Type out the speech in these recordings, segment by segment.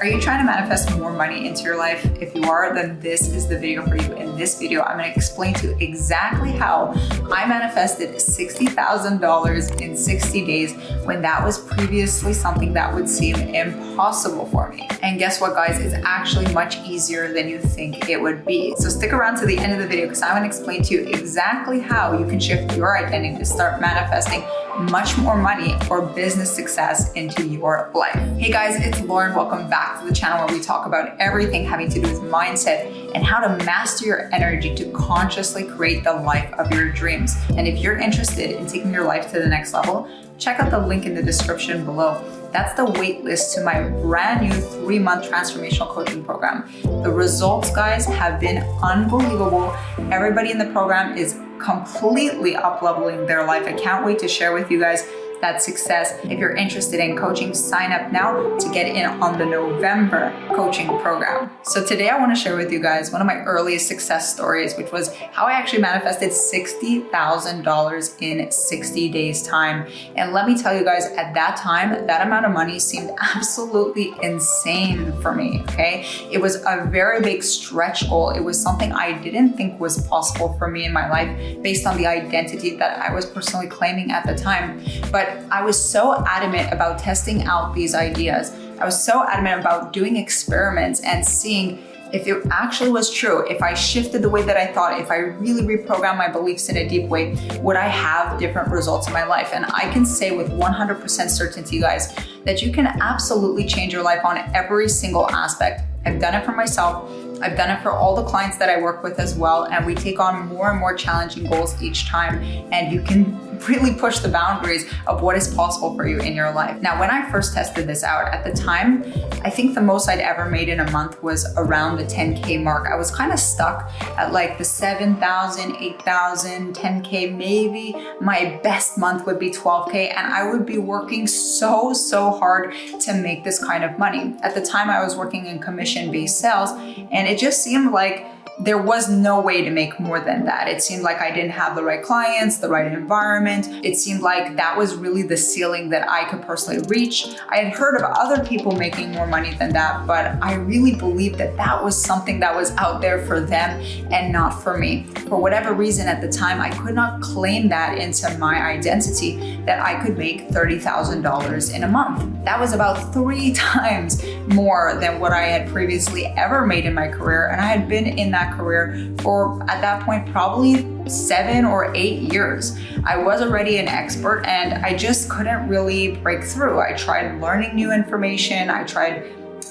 Are you trying to manifest more money into your life? If you are, then this is the video for you. In this video, I'm going to explain to you exactly how I manifested $60,000 in 60 days when that was previously something that would seem impossible for me. And guess what, guys? It's actually much easier than you think it would be. So stick around to the end of the video because I'm going to explain to you exactly how you can shift your identity to start manifesting much more money or business success into your life. Hey guys, it's Lauren. Welcome back to the channel where we talk about everything having to do with mindset and how to master your energy to consciously create the life of your dreams. And if you're interested in taking your life to the next level, check out the link in the description below. That's the wait list to my brand new 3-month transformational coaching program. The results, guys, have been unbelievable. Everybody in the program is completely up-leveling their life. I can't wait to share with you guys that success. If you're interested in coaching, sign up now to get in on the November coaching program. So today I want to share with you guys one of my earliest success stories, which was how I actually manifested $60,000 in 60 days time. And let me tell you guys, at that time, that amount of money seemed absolutely insane for me, okay? It was a very big stretch goal. It was something I didn't think was possible for me in my life based on the identity that I was personally claiming at the time. But I was so adamant about testing out these ideas. I was so adamant about doing experiments and seeing if it actually was true, if I shifted the way that I thought, if I really reprogrammed my beliefs in a deep way, would I have different results in my life? And I can say with 100% certainty, guys, that you can absolutely change your life on every single aspect. I've done it for myself. I've done it for all the clients that I work with as well. And we take on more and more challenging goals each time. And you can really push the boundaries of what is possible for you in your life. Now, when I first tested this out at the time, I think the most I'd ever made in a month was around the 10K mark. I was kind of stuck at like the 7,000, 8,000, 10K, maybe my best month would be 12K. And I would be working so hard to make this kind of money. At the time I was working in commission-based sales, and it just seemed like there was no way to make more than that. It seemed like I didn't have the right clients, the right environment. It seemed like that was really the ceiling that I could personally reach. I had heard of other people making more money than that, but I really believed that that was something that was out there for them and not for me. For whatever reason at the time, I could not claim that into my identity that I could make $30,000 in a month. That was about 3 times more than what I had previously ever made in my career. And I had been in that career for, at that point, probably 7 or 8 years. I was already an expert and I just couldn't really break through. I tried learning new information. I tried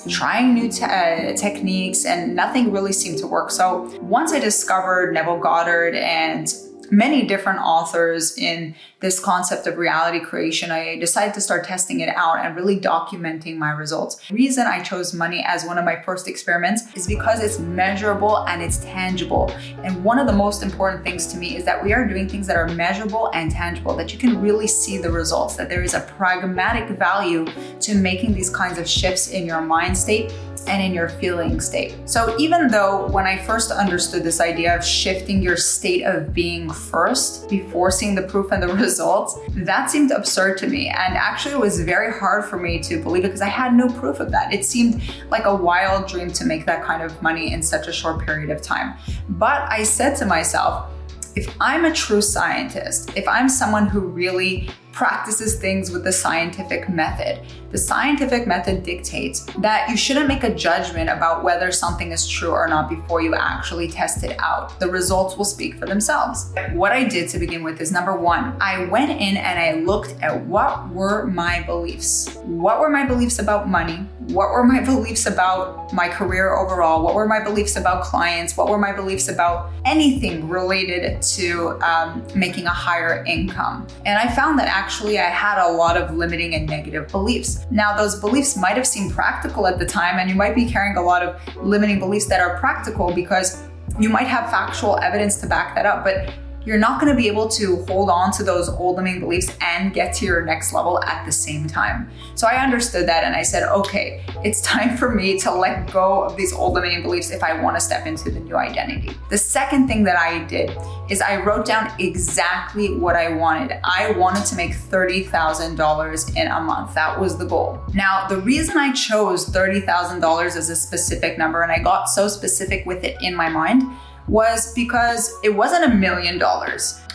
trying new techniques and nothing really seemed to work. So once I discovered Neville Goddard and many different authors in this concept of reality creation, I decided to start testing it out and really documenting my results. The reason I chose money as one of my first experiments is because it's measurable and it's tangible. And one of the most important things to me is that we are doing things that are measurable and tangible, that you can really see the results, that there is a pragmatic value to making these kinds of shifts in your mind state and in your feeling state. So even though when I first understood this idea of shifting your state of being first before seeing the proof and the results, that seemed absurd to me. And actually it was very hard for me to believe it because I had no proof of that. It seemed like a wild dream to make that kind of money in such a short period of time. But I said to myself, if I'm a true scientist, if I'm someone who really practices things with the scientific method, the scientific method dictates that you shouldn't make a judgment about whether something is true or not before you actually test it out. The results will speak for themselves. What I did to begin with is, number 1, I went in and I looked at what were my beliefs. What were my beliefs about money? What were my beliefs about my career overall? What were my beliefs about clients? What were my beliefs about anything related to making a higher income? And I found that actually I had a lot of limiting and negative beliefs. Now, those beliefs might have seemed practical at the time, and you might be carrying a lot of limiting beliefs that are practical because you might have factual evidence to back that up, but you're not going to be able to hold on to those old limiting beliefs and get to your next level at the same time. So I understood that and I said, okay, it's time for me to let go of these old limiting beliefs if I want to step into the new identity. The second thing that I did is I wrote down exactly what I wanted. I wanted to make $30,000 in a month. That was the goal. Now, the reason I chose $30,000 as a specific number, and I got so specific with it in my mind, was because it wasn't $1 million.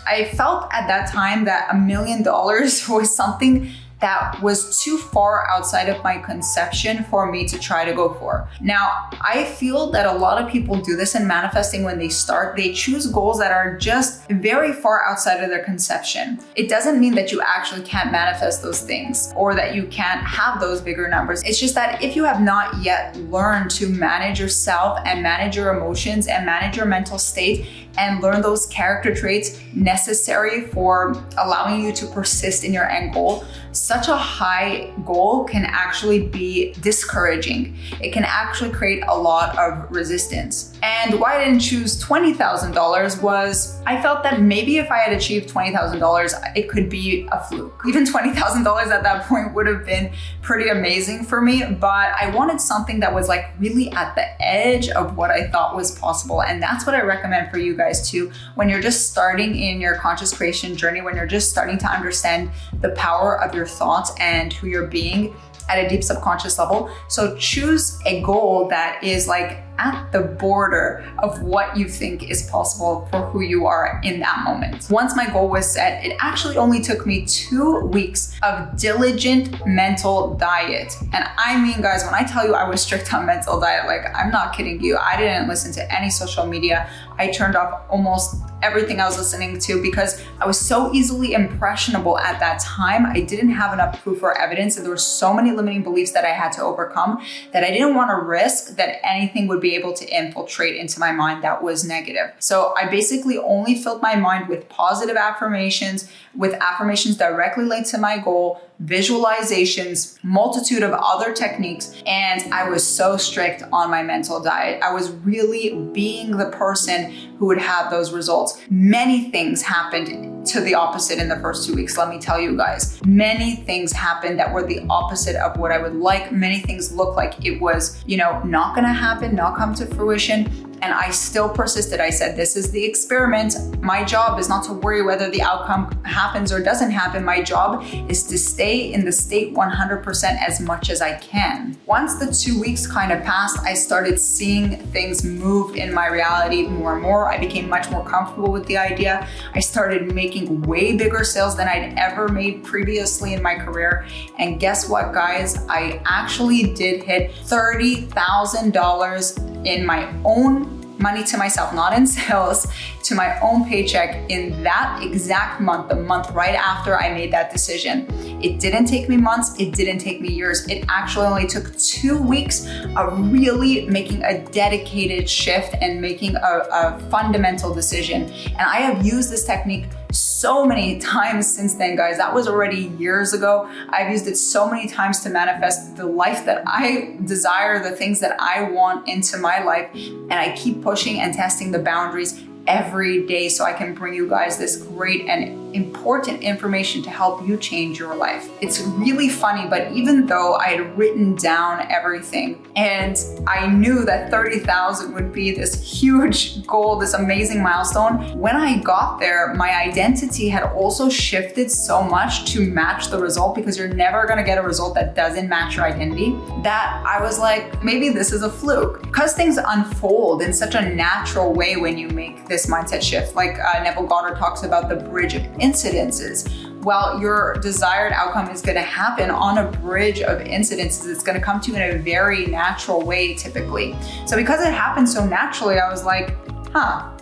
I felt at that time that $1 million was something that was too far outside of my conception for me to try to go for. Now, I feel that a lot of people do this in manifesting when they start. They choose goals that are just very far outside of their conception. It doesn't mean that you actually can't manifest those things or that you can't have those bigger numbers. It's just that if you have not yet learned to manage yourself and manage your emotions and manage your mental state and learn those character traits necessary for allowing you to persist in your end goal, such a high goal can actually be discouraging. It can actually create a lot of resistance. And why I didn't choose $20,000 was I felt that maybe if I had achieved $20,000, it could be a fluke. Even $20,000 at that point would have been pretty amazing for me, but I wanted something that was like really at the edge of what I thought was possible. And that's what I recommend for you guys too. When you're just starting in your conscious creation journey, when you're just starting to understand the power of your thoughts and who you're being at a deep subconscious level. So choose a goal that is like at the border of what you think is possible for who you are in that moment. Once my goal was set, it actually only took me 2 weeks of diligent mental diet. And I mean, guys, when I tell you I was strict on mental diet, like I'm not kidding you. I didn't listen to any social media. I turned off almost everything I was listening to because I was so easily impressionable at that time. I didn't have enough proof or evidence, and there were so many limiting beliefs that I had to overcome that I didn't want to risk that anything would be able to infiltrate into my mind that was negative. So I basically only filled my mind with positive affirmations, with affirmations directly linked to my goal, visualizations, multitude of other techniques, and I was so strict on my mental diet. I was really being the person who would have those results. Many things happened to the opposite in the first 2 weeks, let me tell you guys. Many things happened that were the opposite of what I would like. Many things looked like it was, not gonna happen, not come to fruition. And I still persisted. I said, this is the experiment. My job is not to worry whether the outcome happens or doesn't happen. My job is to stay in the state 100% as much as I can. Once the 2 weeks kind of passed, I started seeing things move in my reality more and more. I became much more comfortable with the idea. I started making way bigger sales than I'd ever made previously in my career. And guess what, guys? I actually did hit $30,000 in my own money to myself, not in sales, to my own paycheck in that exact month, the month right after I made that decision. It didn't take me months, it didn't take me years. It actually only took 2 weeks of really making a dedicated shift and making a fundamental decision. And I have used this technique so many times since then, guys. That was already years ago. I've used it so many times to manifest the life that I desire, the things that I want into my life. And I keep pushing and testing the boundaries every day so I can bring you guys this great and important information to help you change your life. It's really funny, but even though I had written down everything and I knew that 30,000 would be this huge goal, this amazing milestone, when I got there, my identity had also shifted so much to match the result, because you're never gonna get a result that doesn't match your identity, that I was like, maybe this is a fluke. Because things unfold in such a natural way when you make this mindset shift. Like Neville Goddard talks about the bridge of incidences. Well, your desired outcome is going to happen on a bridge of incidences. It's going to come to you in a very natural way, typically. So because it happened so naturally, I was like,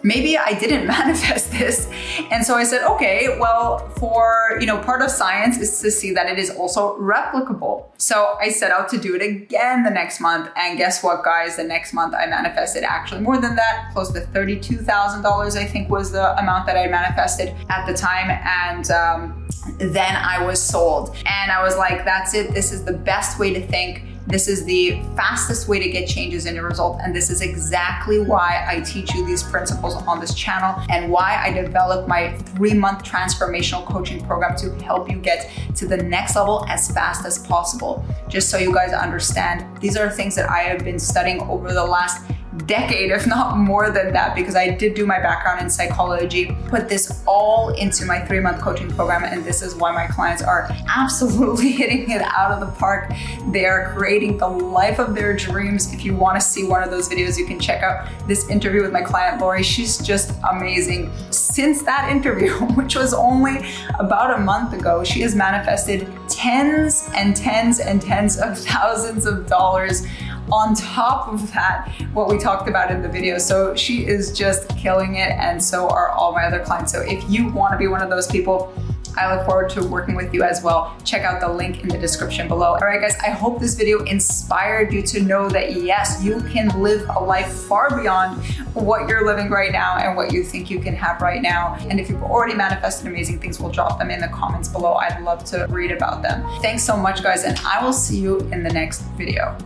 maybe I didn't manifest this. And so I said, okay, well, part of science is to see that it is also replicable. So I set out to do it again the next month. And guess what, guys? The next month I manifested actually more than that, close to $32,000, I think was the amount that I manifested at the time. And then I was sold. And I was like, that's it. This is the best way to think. This is the fastest way to get changes in your result. And this is exactly why I teach you these principles on this channel and why I developed my 3-month transformational coaching program to help you get to the next level as fast as possible. Just so you guys understand, these are things that I have been studying over the last decade, if not more than that, because I did do my background in psychology, put this all into my 3-month coaching program. And this is why my clients are absolutely hitting it out of the park. They are creating the life of their dreams. If you want to see one of those videos, you can check out this interview with my client, Lori. She's just amazing. Since that interview, which was only about a month ago, she has manifested tens and tens and tens of thousands of dollars on top of that, what we talked about in the video. So she is just killing it, and so are all my other clients. So if you want to be one of those people, I look forward to working with you as well. Check out the link in the description below. All right, guys, I hope this video inspired you to know that yes, you can live a life far beyond what you're living right now and what you think you can have right now. And if you've already manifested amazing things, we'll drop them in the comments below. I'd love to read about them. Thanks so much, guys, and I will see you in the next video.